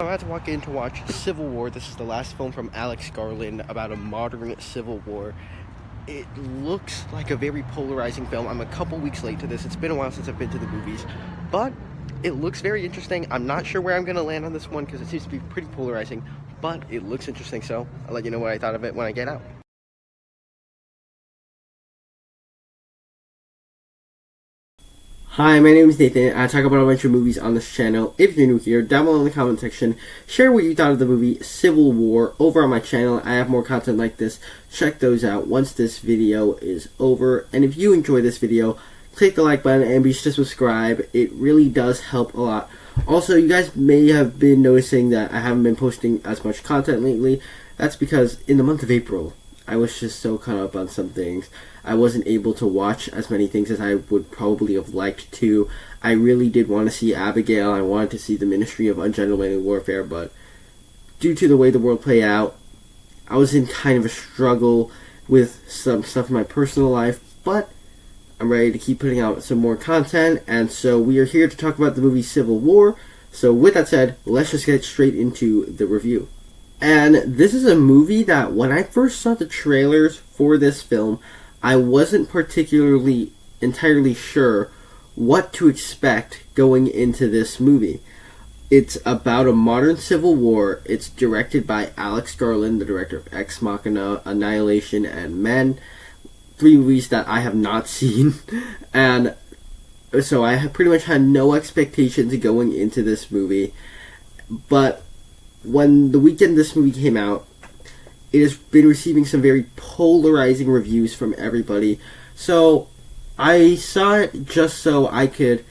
about to walk in to watch Civil War. This is the last film from Alex Garland about a modern civil war. It looks like a very polarizing film. I'm a couple weeks late to this. It's been a while since I've been to the movies, but it looks very interesting. I'm not sure where I'm going to land on this one because it seems to be pretty polarizing, but it looks interesting, so I'll let you know what I thought of it when I get out. Hi, my name is Nathan. I talk about a bunch of movies on this channel. If you're new here, down below in the comment section, share what you thought of the movie Civil War. Over on my channel, I have more content like this. Check those out once this video is over. And if you enjoy this video, click the like button and be sure to subscribe. It really does help a lot. Also, you guys may have been noticing that I haven't been posting as much content lately. That's because in the month of April, I was just so caught up on some things. I wasn't able to watch as many things as I would probably have liked to. I really did want to see Abigail. I wanted to see the Ministry of Ungentlemanly Warfare, but due to the way the world played out, I was in kind of a struggle with some stuff in my personal life, but I'm ready to keep putting out some more content, and so we are here to talk about the movie Civil War. So with that said, let's just get straight into the review. And this is a movie that when I first saw the trailers for this film, I wasn't particularly entirely sure what to expect going into this movie. It's about a modern civil war. It's directed by Alex Garland, the director of Ex Machina, Annihilation, and Men. 3 movies that I have not seen. And so I pretty much had no expectations going into this movie. But when the weekend this movie came out, it has been receiving some very polarizing reviews from everybody. So I saw it just so I could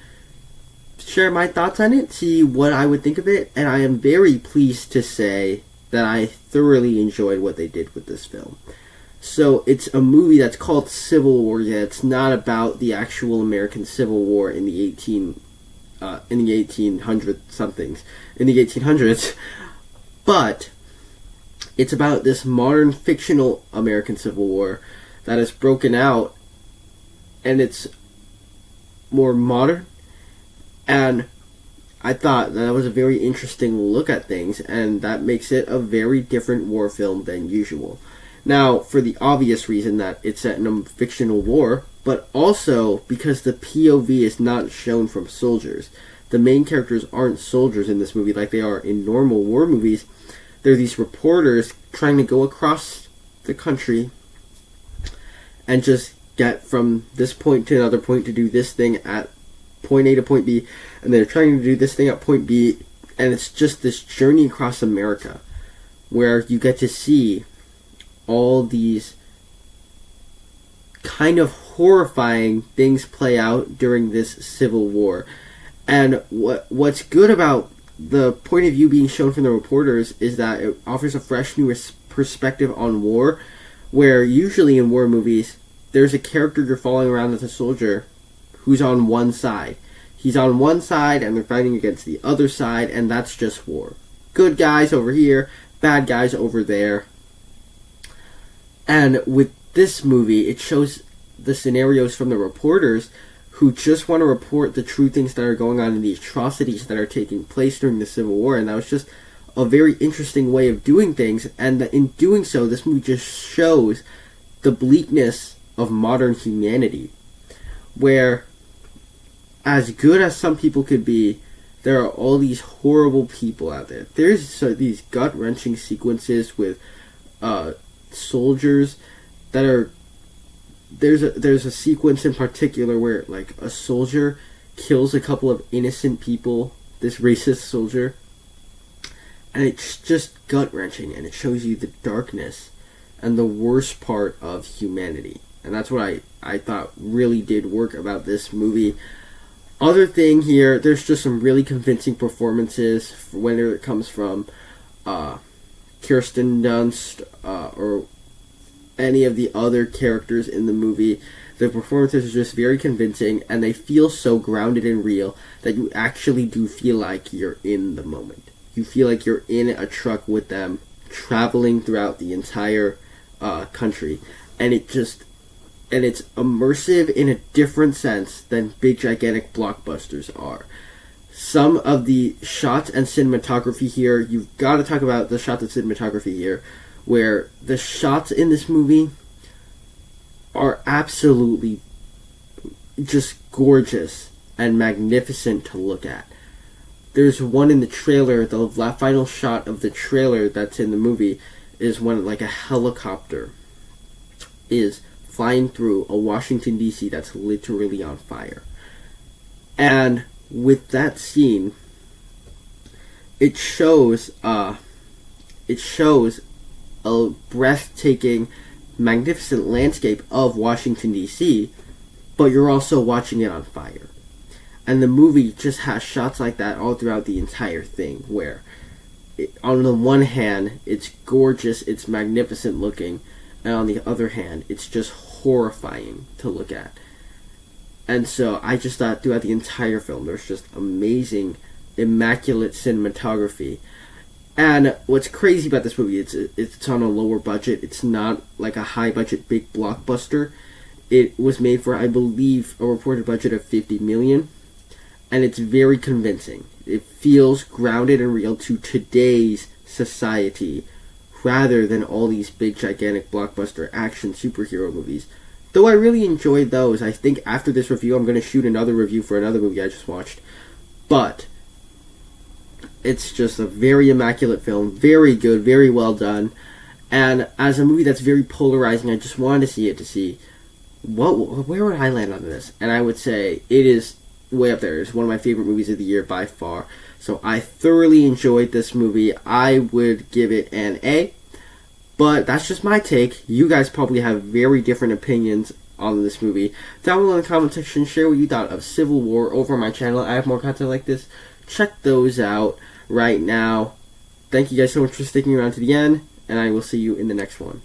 share my thoughts on it, see what I would think of it, and I am very pleased to say that I thoroughly enjoyed what they did with this film. So it's a movie that's called Civil War, yet it's not about the actual American Civil War in the 1800s, but it's about this modern fictional American Civil War that has broken out, and it's more modern, and I thought that was a very interesting look at things, and that makes it a very different war film than usual. Now, for the obvious reason that it's set in a fictional war, but also because the POV is not shown from soldiers. The main characters aren't soldiers in this movie like they are in normal war movies. They're these reporters trying to go across the country and just get from this point to another point to do this thing at point A to point B, and they're trying to do this thing at point B, and it's just this journey across America where you get to see all these kind of horrifying things play out during this civil war. And what's good about the point of view being shown from the reporters is that it offers a fresh new perspective on war, where usually in war movies, there's a character you're following around as a soldier who's on one side. He's on one side and they're fighting against the other side, and that's just war. Good guys over here, bad guys over there. And with this movie, it shows the scenarios from the reporters who just want to report the true things that are going on in the atrocities that are taking place during the Civil War. And that was just a very interesting way of doing things. And in doing so, this movie just shows the bleakness of modern humanity, where as good as some people could be, there are all these horrible people out there. There's these gut-wrenching sequences with soldiers that are... There's a sequence in particular where like a soldier kills a couple of innocent people, this racist soldier, and it's just gut-wrenching, and it shows you the darkness and the worst part of humanity. And that's what I thought really did work about this movie. Other thing here, there's just some really convincing performances, whether it comes from Kirsten Dunst or any of the other characters in the movie. The performances are just very convincing, and they feel so grounded and real that you actually do feel like you're in the moment. You feel like you're in a truck with them, traveling throughout the entire country, and it's immersive in a different sense than big gigantic blockbusters are. some of the shots and cinematography here, you've got to talk about the shots and cinematography here, where the shots in this movie are absolutely just gorgeous and magnificent to look at. There's one in the trailer, the final shot of the trailer that's in the movie is when like a helicopter is flying through a Washington D.C. that's literally on fire. And with that scene, it shows a breathtaking, magnificent landscape of Washington D.C., but you're also watching it on fire. And the movie just has shots like that all throughout the entire thing, where on the one hand, it's gorgeous, it's magnificent looking, and on the other hand, it's just horrifying to look at. And so I just thought throughout the entire film, there's just amazing, immaculate cinematography. And what's crazy about this movie, it's on a lower budget. It's not like a high budget big blockbuster. It was made for, I believe, a reported budget of $50 million. And it's very convincing. It feels grounded and real to today's society, rather than all these big, gigantic blockbuster action superhero movies. Though I really enjoyed those. I think after this review, I'm going to shoot another review for another movie I just watched. But it's just a very immaculate film, very good, very well done. And as a movie that's very polarizing, I just wanted to see it to see where would I land on this. And I would say it is way up there. It's one of my favorite movies of the year by far. So I thoroughly enjoyed this movie. I would give it an A. But that's just my take. You guys probably have very different opinions on this movie. Down below in the comment section, share what you thought of Civil War over on my channel. I have more content like this. Check those out right now. Thank you guys so much for sticking around to the end, and I will see you in the next one.